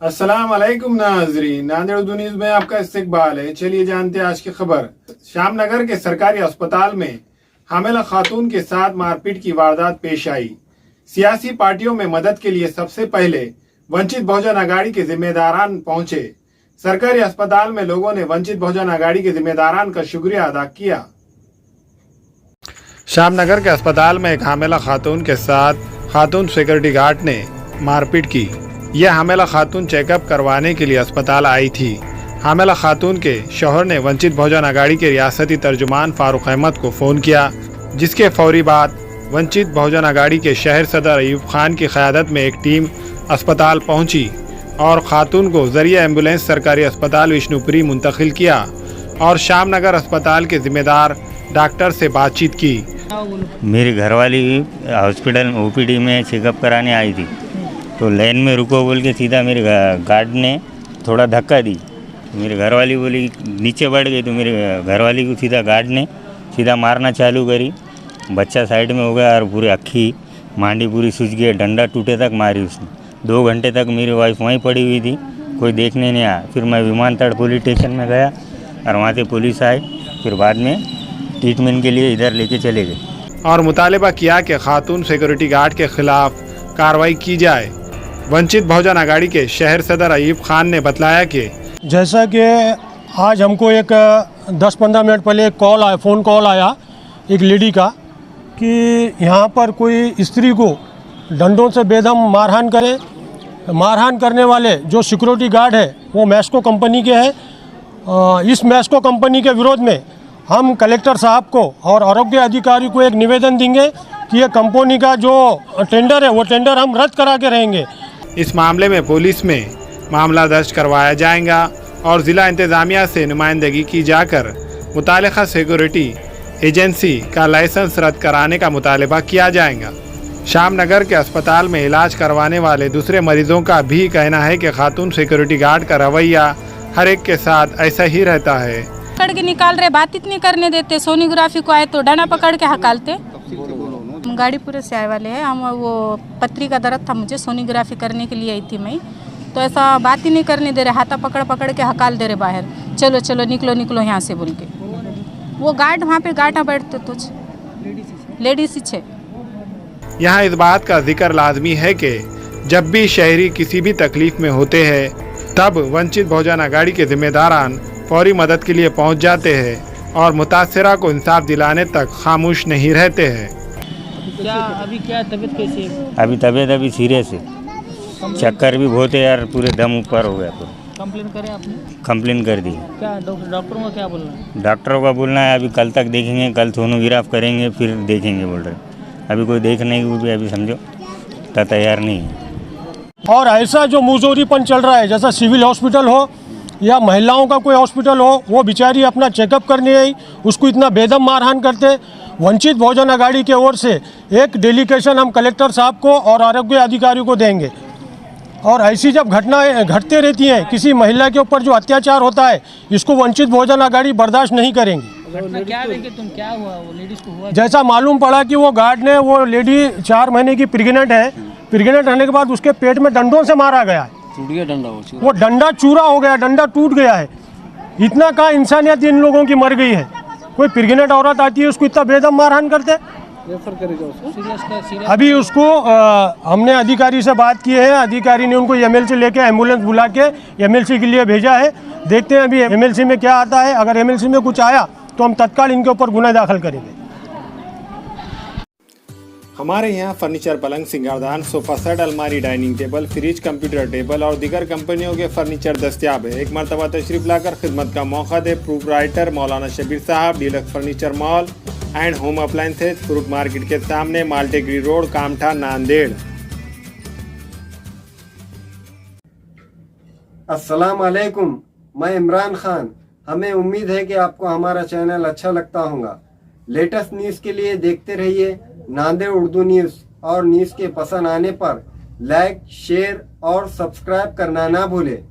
अस्सलाम वालेकुम नाजरीन, नांदेड़ उर्दू न्यूज में आपका इस्तकबाल है। चलिए जानते हैं आज की खबर। श्यामनगर के सरकारी अस्पताल में हामिला खातून के साथ मारपीट की वारदात पेश आई। सियासी पार्टियों में मदद के लिए सबसे पहले वंचित बहुजन आघाड़ी के जिम्मेदारान पहुंचे। सरकारी अस्पताल में लोगों ने वंचित बहुजन आघाड़ी के जिम्मेदारान का शुक्रिया अदा किया। श्यामनगर के अस्पताल में एक हामिला खातून के साथ खातून सिक्योरिटी गार्ड ने मारपीट की। यह हामिला खातून चेकअप करवाने के लिए अस्पताल आई थी। हामिला खातून के शौहर ने वंचित बहुजन आघाड़ी के रियासती तर्जुमान फारूक अहमद को फ़ोन किया, जिसके फौरी बाद वंचित बहुजन आघाड़ी के शहर सदर अयूब खान की क़यादत में एक टीम अस्पताल पहुंची और खातून को जरिए एम्बुलेंस सरकारी अस्पताल विष्णुपुरी मुंतकिल किया और श्यामनगर अस्पताल के जिम्मेदार डॉक्टर से बातचीत की। मेरी घरवाली हॉस्पिटल ओपीडी में चेकअप कराने आई थी, तो लाइन में रुको बोल के सीधा मेरे गार्ड ने थोड़ा धक्का दी। मेरी घरवाली बोली नीचे बढ़ गई, तो मेरे घरवाली को सीधा गार्ड ने सीधा मारना चालू करी। बच्चा साइड में हो गया और पूरी अक्खी मांडी पूरी सूज गई, डंडा टूटे तक मारी उसने। 2 घंटे तक मेरी वाइफ वहीं पड़ी हुई थी, कोई देखने नहीं आया। फिर मैं विमानतड़ पुलिस स्टेशन में गया और वहाँ से पुलिस आई, फिर बाद में ट्रीटमेंट के लिए इधर लेके चले गए और मुतालबा किया कि खातून सिक्योरिटी गार्ड के खिलाफ कार्रवाई की जाए। वंचित बहुजन आघाड़ी के शहर सदर अयूब खान ने बताया कि जैसा कि आज हमको एक 10-15 मिनट पहले एक फ़ोन कॉल आया एक लेडी का कि यहाँ पर कोई स्त्री को डंडों से बेदम मारहान करे। मारहान करने वाले जो सिक्योरिटी गार्ड है वो मैस्को कंपनी के हैं। इस मैस्को कंपनी के विरोध में हम कलेक्टर साहब को और आरोग्य अधिकारी को एक निवेदन देंगे कि ये कंपनी का जो टेंडर है वो टेंडर हम रद्द करा के रहेंगे। इस मामले में पुलिस में मामला दर्ज करवाया जाएगा और ज़िला इंतज़ामिया से नुमाइंदगी की जाकर मुतालिका सिक्योरिटी एजेंसी का लाइसेंस रद्द कराने का मुतालबा किया जाएगा। श्यामनगर के अस्पताल में इलाज करवाने वाले दूसरे मरीजों का भी कहना है कि खातून सिक्योरिटी गार्ड का रवैया हर एक के साथ ऐसा ही रहता है। पकड़ के निकाल रहे, बातचीत नहीं करने देते। सोनोग्राफी को आए तो डंडा पकड़ के हकालते। गाड़ीपुरे से आए वाले हैं हम। वो पथरी का दर्द था मुझे, सोनोग्राफी करने के लिए आई थी मैं, तो ऐसा बात ही नहीं करने दे रहे। हाथा पकड़ पकड़ के हकाल दे रहे बाहर, चलो चलो निकलो निकलो यहाँ से बोल के। वो गार्ड वहाँ पे गार्ड बैठते कुछ लेडीज ही। यहाँ इस बात का जिक्र लाजमी है कि जब भी शहरी किसी भी तकलीफ में होते हैं तब वंचित बहुजन आघाड़ी के जिम्मेदारान फौरी मदद के लिए पहुँच जाते हैं और मुतासरा को इंसाफ दिलाने तक खामोश नहीं रहते हैं। अभी क्या तबीयत कैसी है? अभी तबीयत अभी सीरियस है, चक्कर भी बहुत है यार, पूरे दम ऊपर हो गया। तो कंप्लेन करें आपने? कंप्लेन कर दी। क्या डॉक्टरों का क्या बोलना है? डॉक्टरों का बोलना है अभी कल तक देखेंगे, कल सोनोग्राफ करेंगे फिर देखेंगे बोल रहे। अभी कोई देखने को भी अभी समझो तैयार नहीं है। और ऐसा जो मुजोरीपन चल रहा है, जैसा सिविल हॉस्पिटल हो या महिलाओं का कोई हॉस्पिटल हो, वो बेचारी अपना चेकअप करने आई, उसको इतना बेदम मारहान करते। वंचित बहुजन आघाड़ी की ओर से एक डेलीगेशन हम कलेक्टर साहब को और आरोग्य अधिकारी को देंगे। और ऐसी जब घटनाएं घटते रहती हैं, किसी महिला के ऊपर जो अत्याचार होता है, इसको वंचित बहुजन आघाड़ी बर्दाश्त नहीं करेंगे। क्या देखे तुम, क्या हुआ वो लेडीज को हुआ? जैसा मालूम पड़ा कि वो गार्ड ने, वो लेडी 4 महीने की प्रेग्नेंट है, प्रेग्नेंट रहने के बाद उसके पेट में डंडों से मारा गया है। वो डंडा चूरा हो गया, डंडा टूट गया है। इतना कहाँ इंसानियत इन लोगों की मर गई है। कोई प्रेग्नेंट औरत आती है उसको इतना बेदम मारहान करते। अभी उसको हमने अधिकारी से बात की है, अधिकारी ने उनको एमएलसी लेके एम्बुलेंस बुला के एमएलसी के लिए भेजा है। देखते हैं अभी एमएलसी में क्या आता है। अगर एमएलसी में कुछ आया तो हम तत्काल इनके ऊपर गुना दाखिल करेंगे। हमारे यहाँ फर्नीचर, पलंग, सिंगारदान, सोफा सेट, अलमारी, dining table, fridge, computer table और दीगर कंपनियों के फर्नीचर दस्तियाब है। एक मरतबा तशरीफ लाकर खिदमत का मौका दे। प्रोप्राइटर मौलाना शबीर साहब, deluxe furniture mall and home appliances, fruit market के सामने, माल्टेगिरी रोड, कामठा, नांदेड़। अस्सलाम वालेकुम, मैं इमरान खान। हमें उम्मीद है कि आपको हमारा चैनल अच्छा लगता होगा। लेटेस्ट न्यूज़ के लिए देखते रहिए नांदेड़ उर्दू न्यूज़, और न्यूज़ के पसंद आने पर लाइक, शेयर और सब्सक्राइब करना ना भूलें।